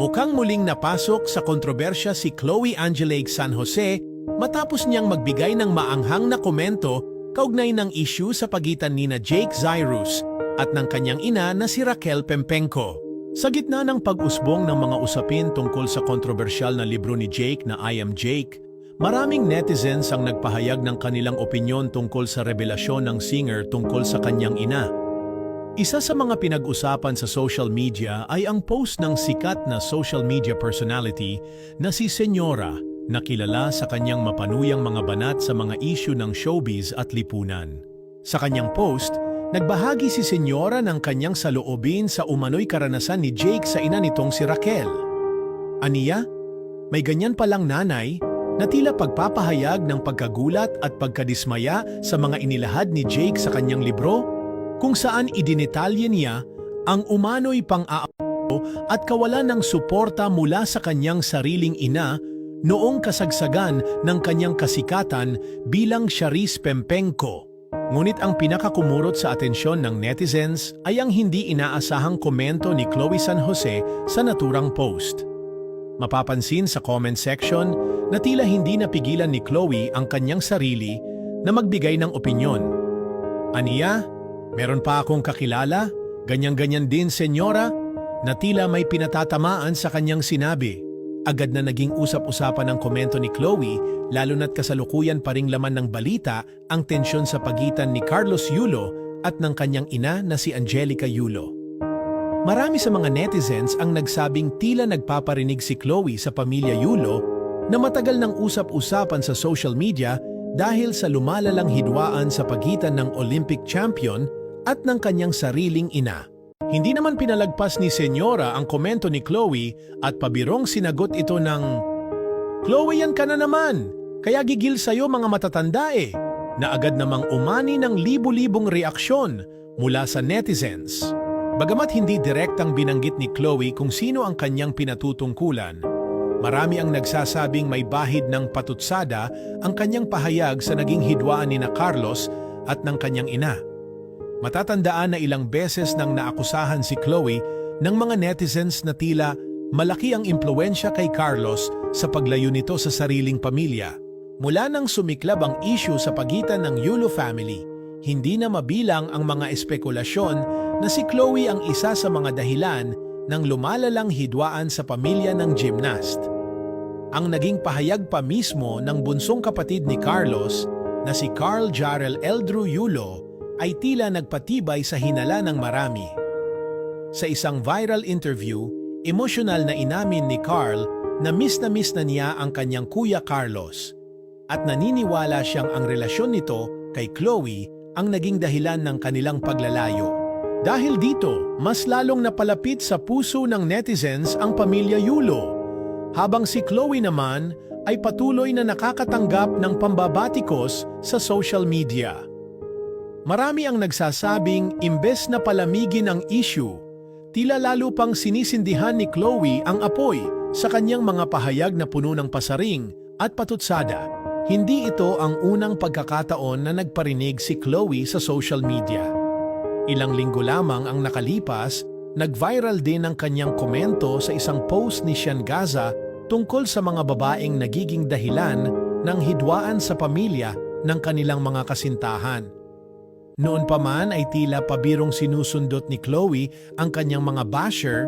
Mukhang muling napasok sa kontrobersya si Chloe Angelique San Jose matapos niyang magbigay ng maanghang na komento kaugnay ng issue sa pagitan nina Jake Zairus at ng kanyang ina na si Raquel Pempenco. Sa gitna ng pag-usbong ng mga usapin tungkol sa kontrobersyal na libro ni Jake na I Am Jake, maraming netizens ang nagpahayag ng kanilang opinyon tungkol sa revelasyon ng singer tungkol sa kanyang ina. Isa sa mga pinag-usapan sa social media ay ang post ng sikat na social media personality na si Senyora, na kilala sa kanyang mapanuyang mga banat sa mga issue ng showbiz at lipunan. Sa kanyang post, nagbahagi si Senyora ng kanyang saloobin sa umano'y karanasan ni Jake sa ina nitong si Raquel. Aniya, may ganyan palang nanay na tila pagpapahayag ng pagkagulat at pagkadismaya sa mga inilahad ni Jake sa kanyang libro, kung saan idinetalye niya ang umano'y pang-aapo at kawalan ng suporta mula sa kanyang sariling ina noong kasagsagan ng kanyang kasikatan bilang Charis Pempenco. Ngunit ang pinakakumurot sa atensyon ng netizens ay ang hindi inaasahang komento ni Chloe San Jose sa naturang post. Mapapansin sa comment section na tila hindi napigilan ni Chloe ang kanyang sarili na magbigay ng opinyon. Aniya, meron pa akong kakilala, ganyan-ganyan din senyora, na tila may pinatatamaan sa kanyang sinabi. Agad na naging usap-usapan ng komento ni Chloe, lalo na't kasalukuyan pa ring laman ng balita ang tensyon sa pagitan ni Carlos Yulo at ng kanyang ina na si Angelica Yulo. Marami sa mga netizens ang nagsabing tila nagpaparinig si Chloe sa pamilya Yulo na matagal ng usap-usapan sa social media dahil sa lumalalang hidwaan sa pagitan ng Olympic champion at ng kanyang sariling ina. Hindi naman pinalagpas ni Senyora ang komento ni Chloe at pabirong sinagot ito ng, "Chloe, yan ka na naman, kaya gigil sa'yo mga matatanda eh," na agad namang umani ng libu-libong reaksyon mula sa netizens. Bagamat hindi direktang binanggit ni Chloe kung sino ang kanyang pinatutungkulan, marami ang nagsasabing may bahid ng patutsada ang kanyang pahayag sa naging hidwaan ni na Carlos at ng kanyang ina. Matatandaan na ilang beses nang naakusahan si Chloe ng mga netizens na tila malaki ang impluwensya kay Carlos sa paglayo nito sa sariling pamilya. Mula nang sumiklab ang issue sa pagitan ng Yulo family, hindi na mabilang ang mga espekulasyon na si Chloe ang isa sa mga dahilan ng lumalalang hidwaan sa pamilya ng gymnast. Ang naging pahayag pa mismo ng bunsong kapatid ni Carlos na si Carl Jarrell Eldrew Yulo ay tila nagpatibay sa hinala ng marami. Sa isang viral interview, emosyonal na inamin ni Carl na miss na niya ang kanyang kuya Carlos at naniniwala siyang ang relasyon nito kay Chloe ang naging dahilan ng kanilang paglalayo. Dahil dito, mas lalong napalapit sa puso ng netizens ang pamilya Yulo, habang si Chloe naman ay patuloy na nakakatanggap ng pambabatikos sa social media. Marami ang nagsasabing imbes na palamigin ang issue, tila lalo pang sinisindihan ni Chloe ang apoy sa kanyang mga pahayag na puno ng pasaring at patutsada. Hindi ito ang unang pagkakataon na nagparinig si Chloe sa social media. Ilang linggo lamang ang nakalipas, nag-viral din ang kanyang komento sa isang post ni Sean Gaza tungkol sa mga babaeng nagiging dahilan ng hidwaan sa pamilya ng kanilang mga kasintahan. Noon pa man ay tila pabirong sinusundot ni Chloe ang kanyang mga basher,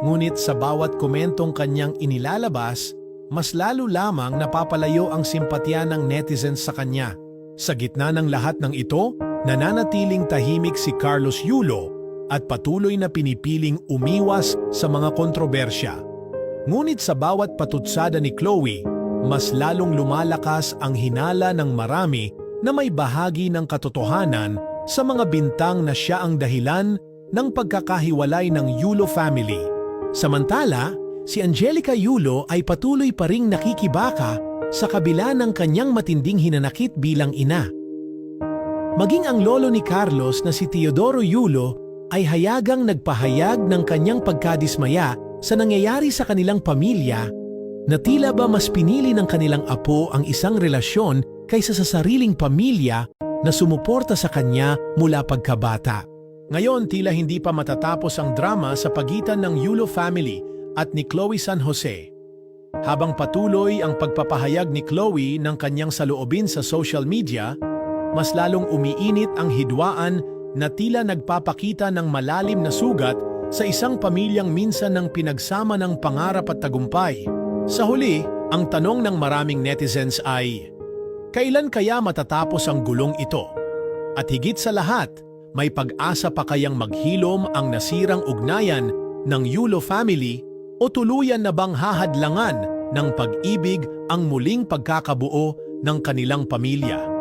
ngunit sa bawat komentong kanyang inilalabas, mas lalo lamang napapalayo ang simpatya ng netizens sa kanya. Sa gitna ng lahat ng ito, nananatiling tahimik si Carlos Yulo at patuloy na pinipiling umiwas sa mga kontrobersya. Ngunit sa bawat patutsada ni Chloe, mas lalong lumalakas ang hinala ng marami na may bahagi ng katotohanan sa mga bintang na siya ang dahilan ng pagkakahiwalay ng Yulo family. Samantala, si Angelica Yulo ay patuloy pa ring nakikibaka sa kabila ng kanyang matinding hinanakit bilang ina. Maging ang lolo ni Carlos na si Teodoro Yulo ay hayagang nagpahayag ng kanyang pagkadismaya sa nangyayari sa kanilang pamilya na tila ba mas pinili ng kanilang apo ang isang relasyon kaysa sa sariling pamilya na sumuporta sa kanya mula pagkabata. Ngayon tila hindi pa matatapos ang drama sa pagitan ng Yulo family at ni Chloe San Jose. Habang patuloy ang pagpapahayag ni Chloe ng kanyang saloobin sa social media, mas lalong umiinit ang hidwaan na tila nagpapakita ng malalim na sugat sa isang pamilyang minsan ng pinagsama ng pangarap at tagumpay. Sa huli, ang tanong ng maraming netizens ay, kailan kaya matatapos ang gulong ito? At higit sa lahat, may pag-asa pa kayang maghilom ang nasirang ugnayan ng Yulo family o tuluyan na bang hahadlangan ng pag-ibig ang muling pagkakabuo ng kanilang pamilya?